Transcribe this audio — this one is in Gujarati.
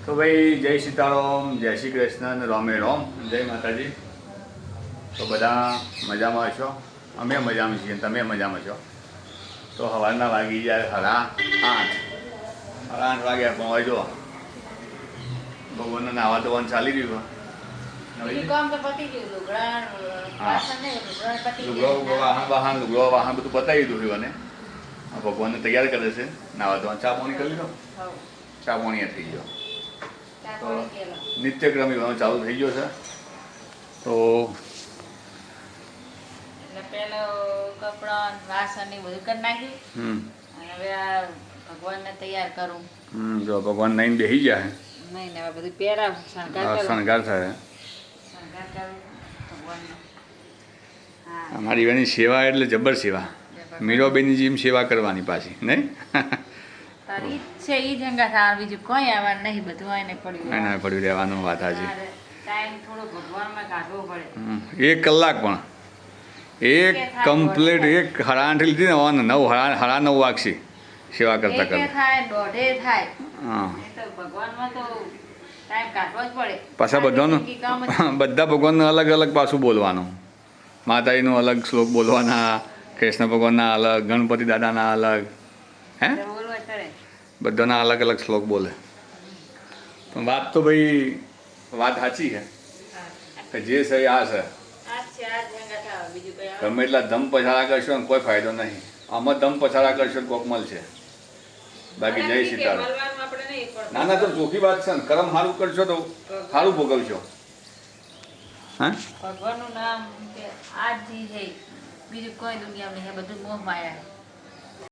તો ભાઈ જય સીતારામ, જય શ્રી કૃષ્ણ, રામે રામ, જય માતાજી. તો બધા મજામાં છો? અમે મજામાં છીએ, તમે મજામાં છો? તો સવારના વાગી જાય 8:30 વાગ્યા પણ હોય જો ભગવાનને નાવા ધોવાનું ચાલી રહ્યું. લુગડો વાહન બધું પતાવી દીધું અને ભગવાનને તૈયાર કરે છે. નાવા ધોવાનું ચા પાણી કરી લીધો. ચા પાણી થઈ ગયો તો નિત્યક્રમ એવાનો ચાલુ થઈ ગયો છે. તો પેલો કપડા વાસણ બધું કરી નાખ્યું. હવે આ ભગવાનને તૈયાર કરું. જો ભગવાન નાઈને બેસી જાય નહીં ને બધું પહેરાવ શણગાર થાય. શણગાર કરું ભગવાનને. અમારી એની સેવા એટલે જબર સેવા. મીરાબેનની જેમ સેવા કરવાની પાછી નહીં. તારી છે એ જ અંગા થાય, બીજું કોઈ આવવાનું નહીં. બધું આને પડ્યું પડ્યું રહેવાનું વાત આજે. ટાઈમ થોડો ભગવાનમાં કાઢવો પડે. 1 કલાક પણ એક કમ્પ્લીટ 8:30 લીધી ને 9:30 વાગશે સેવા કરતા કરતા. થાય 1:30 થાય. હા તો ભગવાનમાં તો ટાઈમ કાઢવો જ પડે. પાછા બધા ભગવાનનું અલગ અલગ પાછું બોલવાનું. માતાજીનું અલગ શ્લોક બોલવાના, કૃષ્ણ ભગવાનના અલગ, ગણપતિ દાદાના અલગ, હે બધાના અલગ અલગ શ્લોક બોલે. પણ વાત તો ભાઈ વાત સાચી છે કે જે છે આ છે. ગમે એટલા ધમ પછાડા કરશો ને કોઈ ફાયદો નહીં. આમાં ધમ પછાડા કરશો કોક મળશે, બાકી જય સીતારામ. ના ના તો ચોખ્ખી વાત છે ને. કર્મ સારું કરશો તો સારું ભોગવશો. હા ભગવાનનું નામ આજ થી બીજું કોઈ દુનિયા નહીં, બધું મોહ માયા.